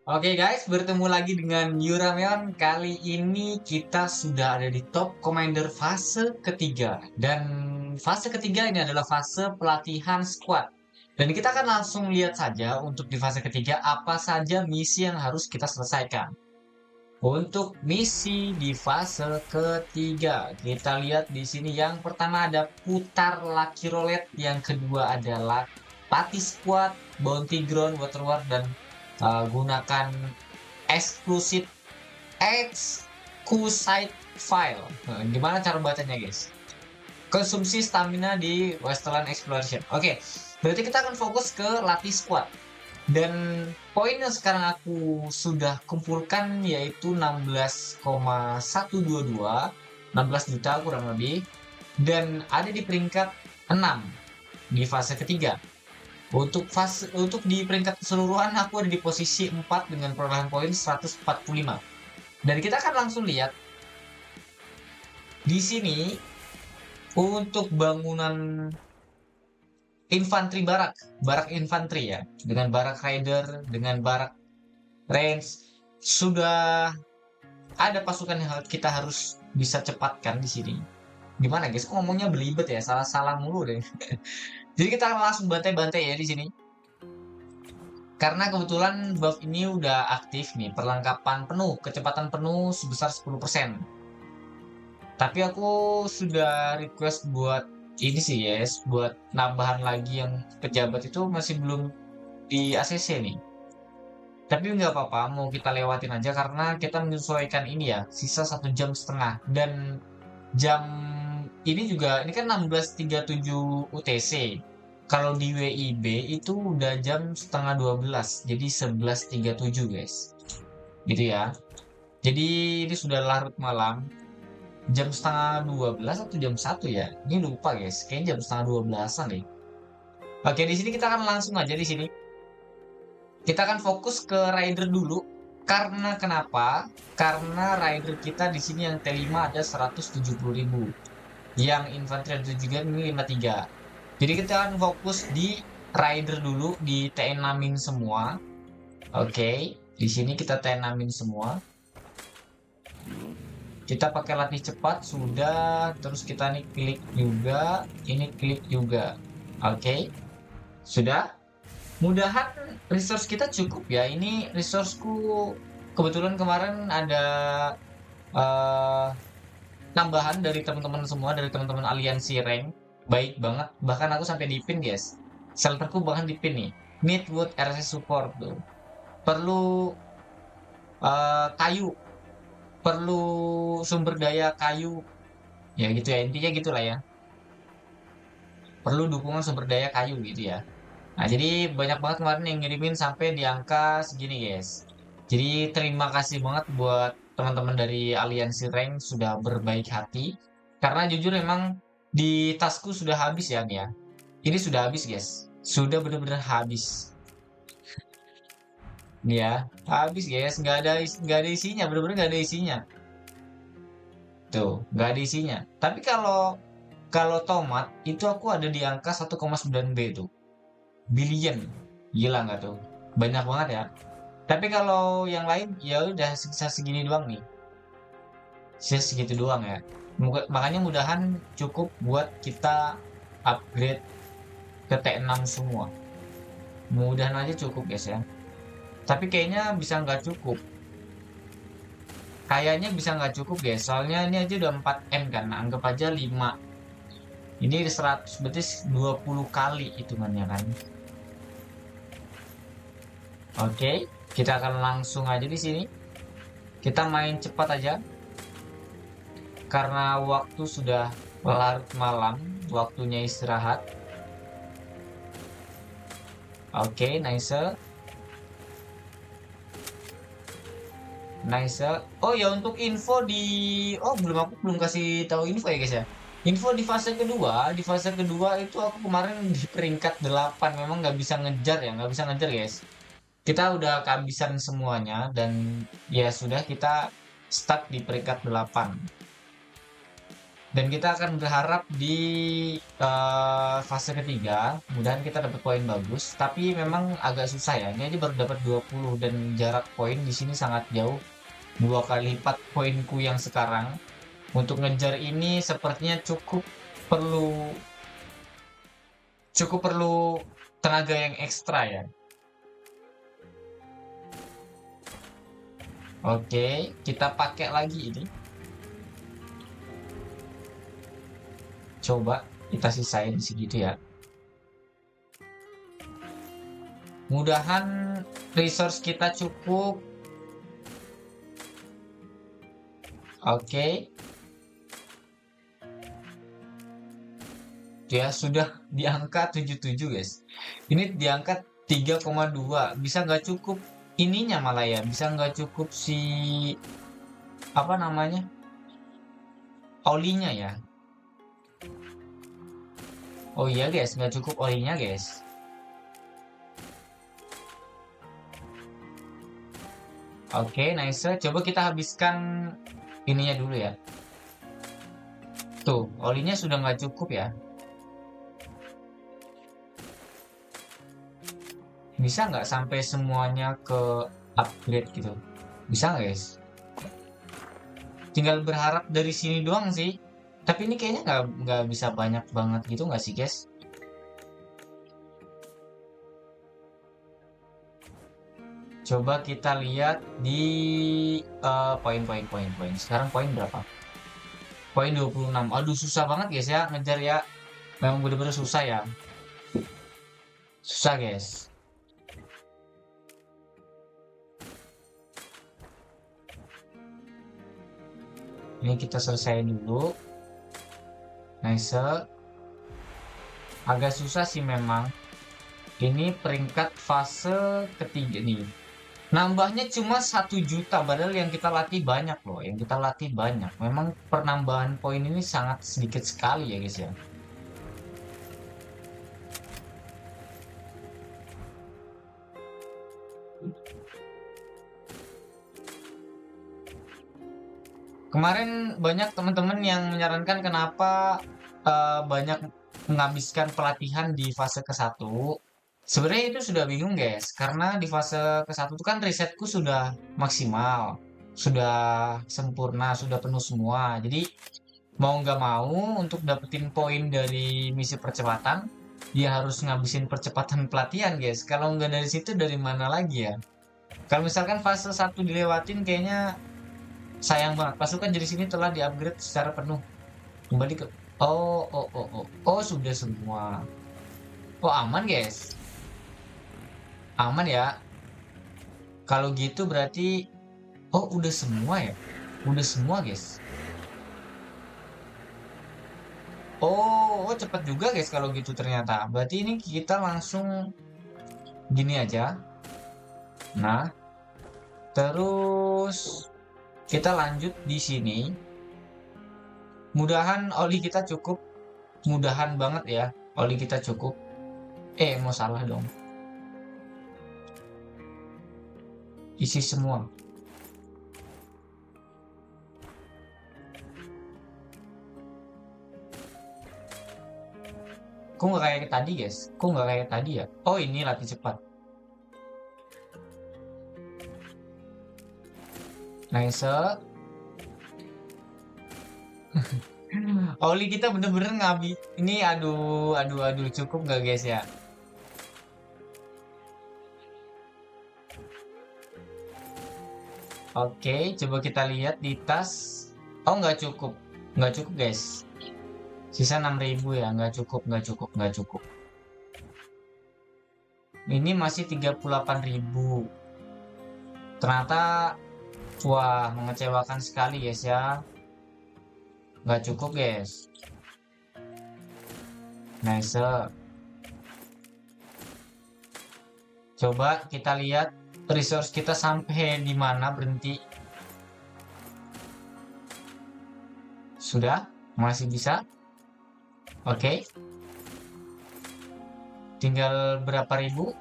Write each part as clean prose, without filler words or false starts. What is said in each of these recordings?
Oke guys, bertemu lagi dengan Yurameon. Kali ini kita sudah ada di Top Commander fase ketiga. Dan fase ketiga ini adalah fase pelatihan squad. Dan kita akan langsung lihat saja untuk di fase ketiga apa saja misi yang harus kita selesaikan. Untuk misi di fase ketiga, kita lihat di sini yang pertama ada putar Lucky Roulette, yang kedua adalah Party Squad, Bounty Ground, Waterward, dan gunakan eksklusif exquisite file. Nah, gimana cara bacanya guys? Konsumsi stamina di Westland Exploration. Oke, berarti kita akan fokus ke latih squad. Dan poin yang sekarang aku sudah kumpulkan yaitu 16,122, 16 juta kurang lebih, dan ada di peringkat 6 di fase ketiga. Untuk di peringkat keseluruhan aku ada di posisi 4 dengan perolehan poin 145. Dan kita akan langsung lihat di sini untuk bangunan infanteri barak infanteri ya, dengan barak rider, dengan barak range, sudah ada pasukan yang kita harus bisa cepatkan di sini. Gimana guys? Kok ngomongnya belibet ya? Salah-salah mulu deh. Jadi kita akan langsung bantai-bantai ya di sini. Karena kebetulan buff ini udah aktif nih, perlengkapan penuh, kecepatan penuh sebesar 10%. Tapi aku sudah request buat ini sih yes, buat nambahan lagi yang pejabat itu masih belum di ACC nih. Tapi nggak apa-apa, mau kita lewatin aja karena kita menyesuaikan ini ya, sisa 1,5 jam. Dan jam ini juga, ini kan 16.37 UTC. Kalau di WIB itu udah jam setengah 12, jadi 11.37 guys. Gitu ya. Jadi ini sudah larut malam, jam setengah 12 atau jam 1 ya? Ini lupa guys, kayaknya jam setengah 12-an nih. Oke, di sini kita akan langsung aja di sini. Kita akan fokus ke rider dulu. Karena kenapa? Karena rider kita di sini yang T5 ada 170.000. Yang infanteri ada juga ini 53. Jadi kita akan fokus di rider dulu, di T6-in semua. Oke, di sini kita T6-in semua. Kita pakai latih cepat sudah, terus kita nih klik juga, ini klik juga. Oke. Sudah. Mudahan resource kita cukup ya. Ini resourceku kebetulan kemarin ada uh, tambahan dari teman-teman semua, dari teman-teman aliansi rank. Baik banget. Bahkan aku sampai di pin guys. Shelterku bahkan di pin nih. Need wood RC support tuh. Perlu kayu, perlu sumber daya kayu. Ya gitu ya, intinya gitulah ya. Perlu dukungan sumber daya kayu gitu ya. Nah, jadi banyak banget kemarin yang ngirimin sampai di angka segini, guys. Jadi terima kasih banget buat teman-teman dari Aliansi Rank sudah berbaik hati. Karena jujur emang di tasku sudah habis ya nih ya. Ini sudah habis, guys. Sudah benar-benar habis. Nih ya, habis guys. Nggak ada isinya, benar-benar nggak ada isinya. Tuh, nggak ada isinya. Tapi kalau kalau tomat itu aku ada di angka 1,9 B tuh. Billion. Gila nggak tuh? Banyak banget ya. Tapi kalau yang lain ya udah sisa segini doang nih. Sisa segitu doang ya. Makanya mudahan cukup buat kita upgrade ke T6 semua. Mudahan aja cukup guys ya. Tapi kayaknya bisa nggak cukup. Kayaknya bisa nggak cukup guys. Soalnya ini aja udah 4M kan. Nah, anggap aja 5. Ini 100 berarti 20 kali hitungannya kan. Oke, kita akan langsung aja di sini. Kita main cepat aja. Karena waktu sudah larut malam, waktunya istirahat. Oke, nice. Nice. Oh ya, untuk info di aku belum kasih tahu info ya guys ya. Info di fase kedua itu aku kemarin di peringkat 8, memang nggak bisa ngejar ya, nggak bisa ngejar guys. Kita udah kehabisan semuanya dan ya sudah kita stuck di peringkat 8. Dan kita akan berharap di fase ketiga, mudahan kita dapat poin bagus. Tapi memang agak susah ya. Ini aja baru dapat 20 dan jarak poin di sini sangat jauh. 2 kali lipat poinku yang sekarang. Untuk ngejar ini sepertinya perlu cukup perlu tenaga yang ekstra ya. Oke, kita pakai lagi ini. Coba kita sisain segitu ya. Mudahan resource kita cukup. Oke. Ya, sudah di angka 77, guys. Ini di angka 3,2. Bisa nggak cukup ininya malah ya. Bisa nggak cukup si apa namanya? Olinya ya. Oh iya, guys, nggak cukup olinya, guys. Oke, nice. Coba kita habiskan ininya dulu ya. Tuh, olinya sudah nggak cukup ya. Bisa nggak sampai semuanya ke upgrade gitu? Bisa nggak, guys? Tinggal berharap dari sini doang sih. Tapi ini kayaknya nggak bisa banyak banget gitu nggak sih, guys? Coba kita lihat di poin. Sekarang poin berapa? Poin 26. Aduh, susah banget guys ya ngejar ya. Memang bener-bener susah ya. Susah, guys. Ini kita selesai dulu. Nice. Agak susah sih memang. Ini peringkat fase ketiga nih. Nambahnya cuma 1 juta, padahal yang kita latih banyak loh. Yang kita latih banyak. Memang penambahan poin ini sangat sedikit sekali ya guys ya. Kemarin banyak teman-teman yang menyarankan kenapa banyak menghabiskan pelatihan di fase ke-1. Sebenarnya itu sudah bingung guys, karena di fase ke-1 itu kan risetku sudah maksimal, sudah sempurna, sudah penuh semua. Jadi mau nggak mau untuk dapetin poin dari misi percepatan, dia harus ngabisin percepatan pelatihan guys. Kalau nggak dari situ dari mana lagi ya? Kalau misalkan fase 1 dilewatin kayaknya sayang banget. Pasukan jadi sini telah di-upgrade secara penuh. Kembali ke oh sudah semua. Oh aman guys. Aman ya. Kalau gitu berarti oh udah semua ya. Udah semua guys. Oh cepat juga guys kalau gitu ternyata. Berarti ini kita langsung gini aja. Nah, terus kita lanjut di sini. Mudahan oli kita cukup. Mudahan banget ya. Oli kita cukup. Mau salah dong. Isi semua. Kok nggak kayak tadi guys? Kok nggak kayak tadi ya? Oh ini latih cepat. Nice. Oli kita bener-bener ngabi. Ini aduh cukup nggak guys ya? Oke, coba kita lihat di tas. Oh nggak cukup, nggak cukup guys. Sisa 6.000 ya, nggak cukup. Ini masih 38.000. Ternyata, wah mengecewakan sekali guys ya. Nggak cukup guys. Nice. Coba kita lihat resource kita sampai di mana berhenti. Sudah? Masih bisa? Oke. Tinggal berapa ribu?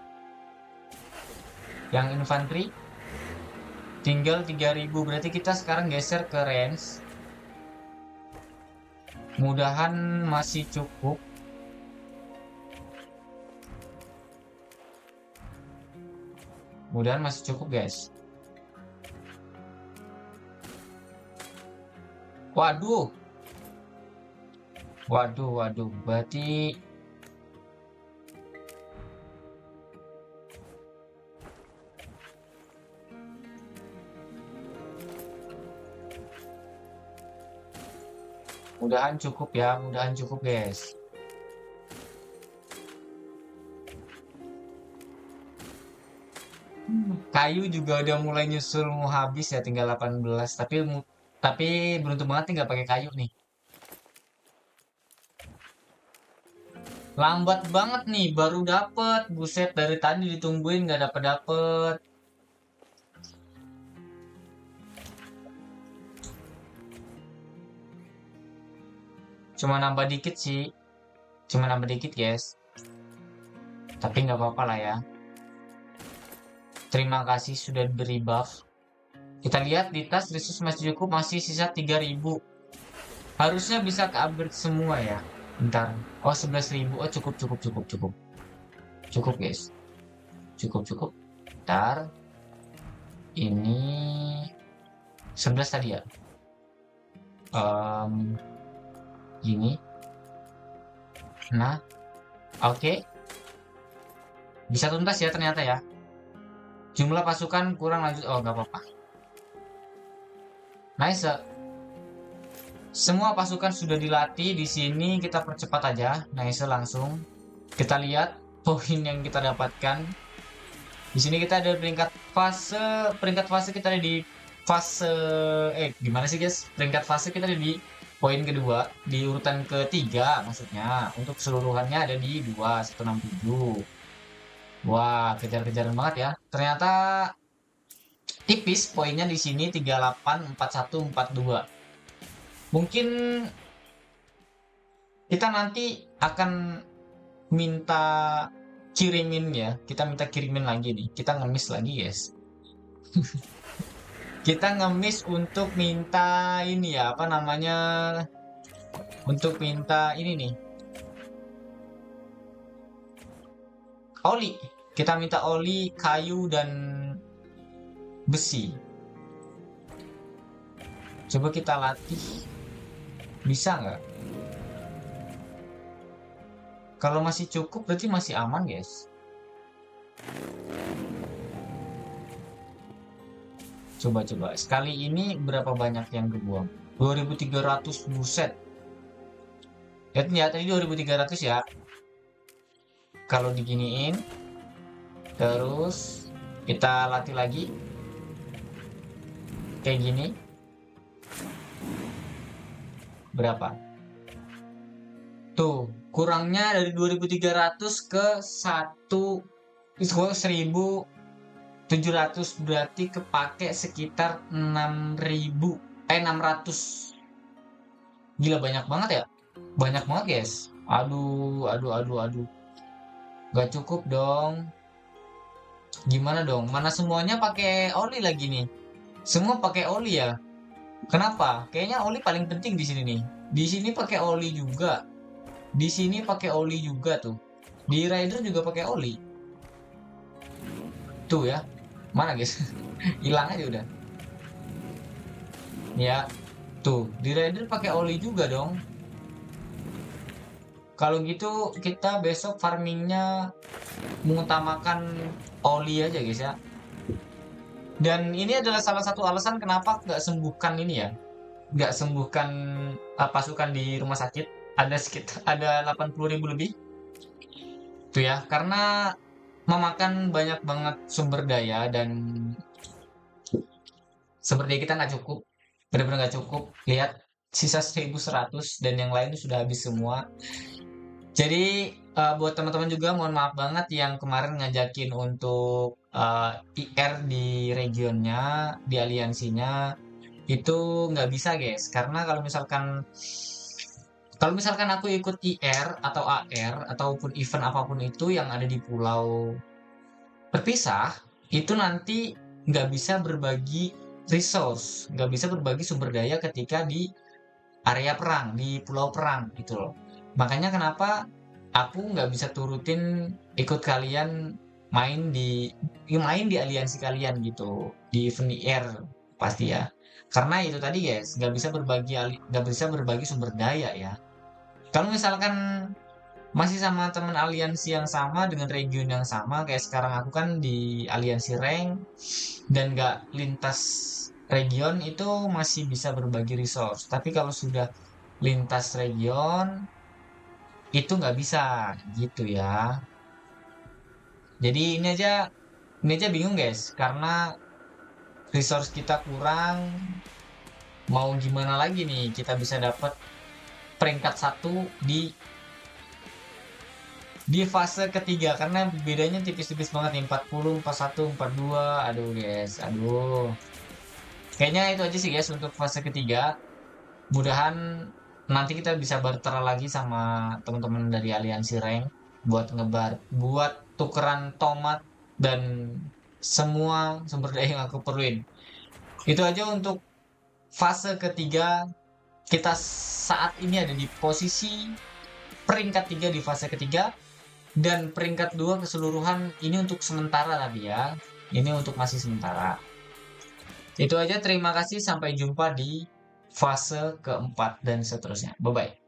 Yang infanteri? Tinggal 3.000. Berarti kita sekarang geser ke range. Mudahan masih cukup. Mudahan masih cukup, guys. Waduh. Waduh, waduh. Berarti mudahan cukup ya. Mudahan cukup, guys. Kayu juga udah mulai nyusul mau habis ya, tinggal 18. Tapi beruntung banget nih nggak pakai kayu nih. Lambat banget nih, baru dapet. Buset, dari tadi ditungguin nggak dapet-dapet. Cuma nambah dikit sih. Cuma nambah dikit, guys. Tapi nggak apa-apa lah ya. Terima kasih sudah beri buff. Kita lihat di tas resource masih cukup, masih sisa 3000. Harusnya bisa ke upgrade semua ya. Bentar. Oh, 11.000. Oh, cukup, cukup, cukup, cukup. Cukup, guys. Cukup, cukup. Bentar. Ini 11 tadi ya. Gini. Nah, oke. Bisa tuntas ya ternyata ya. Jumlah pasukan kurang lanjut. Oh, nggak apa-apa. Nice. Semua pasukan sudah dilatih di sini. Kita percepat aja. Nice, langsung. Kita lihat poin yang kita dapatkan. Di sini kita ada peringkat fase kita ada di fase gimana sih guys? Peringkat fase kita ada di poin kedua, di urutan ketiga maksudnya. Untuk keseluruhannya ada di 2167. Wah, kejar-kejaran banget ya. Ternyata tipis poinnya di sini 38, 41, 42. Mungkin kita nanti akan minta kirimin ya. Kita minta kirimin lagi nih. Kita ngemis lagi, guys. Kita ngemis untuk minta ini ya, apa namanya? Untuk minta ini nih. Oli. Kita minta oli, kayu dan besi. Coba kita latih. Bisa nggak? Kalau masih cukup berarti masih aman, guys. Coba-coba. Sekali ini berapa banyak yang kebuang? 2300, buset. Lihat ya, tadi 2300 ya. Kalau diginiin, terus kita latih lagi. Kayak gini. Berapa? Tuh, kurangnya dari 2300 ke 1700, berarti kepake sekitar 600. Gila banyak banget ya. Banyak banget, guys. Aduh, aduh, aduh, aduh. Gak cukup dong. Gimana dong? Mana semuanya pakai oli lagi nih? Semua pakai oli ya. Kenapa? Kayaknya oli paling penting di sini nih. Di sini pakai oli juga. Di sini pakai oli juga tuh. Di rider juga pakai oli. Tuh ya. Mana, guys? Hilang aja udah. Ya. Tuh, di rider pakai oli juga dong. Kalau gitu kita besok farmingnya mengutamakan oli aja, guys ya. Dan ini adalah salah satu alasan kenapa nggak sembuhkan ini ya. Nggak sembuhkan pasukan di rumah sakit. Ada sekitar 80.000 lebih. Tuh ya, karena memakan banyak banget sumber daya dan seperti kita nggak cukup. Benar-benar nggak cukup. Lihat sisa 1100 dan yang lain itu sudah habis semua. Jadi buat teman-teman juga mohon maaf banget yang kemarin ngajakin untuk IR di regionnya, di aliansinya itu nggak bisa, guys. Karena kalau misalkan aku ikut IR atau AR ataupun event apapun itu yang ada di pulau terpisah, itu nanti nggak bisa berbagi resource, nggak bisa berbagi sumber daya ketika di area perang, di pulau perang gitu loh. Makanya kenapa aku nggak bisa turutin ikut kalian main di aliansi kalian gitu, di event IR pasti ya. Karena itu tadi guys, nggak bisa berbagi sumber daya ya. Kalau misalkan masih sama teman aliansi yang sama dengan region yang sama, kayak sekarang aku kan di aliansi rank dan nggak lintas region, itu masih bisa berbagi resource. Tapi kalau sudah lintas region itu nggak bisa gitu ya. Jadi ini aja bingung guys, karena resource kita kurang. Mau gimana lagi nih kita bisa dapat peringkat satu di fase ketiga, karena bedanya tipis-tipis banget nih, 40, 41, 42. Aduh guys, aduh. Kayaknya itu aja sih guys untuk fase ketiga. Mudahan nanti kita bisa barter lagi sama teman-teman dari aliansi rank buat tukeran tomat dan semua sumber daya yang aku perluin. Itu aja untuk fase ketiga. Kita saat ini ada di posisi peringkat 3 di fase ketiga, dan peringkat 2 keseluruhan ini untuk sementara tadi ya. Ini untuk masih sementara. Itu aja, terima kasih, sampai jumpa di fase keempat dan seterusnya. Bye bye.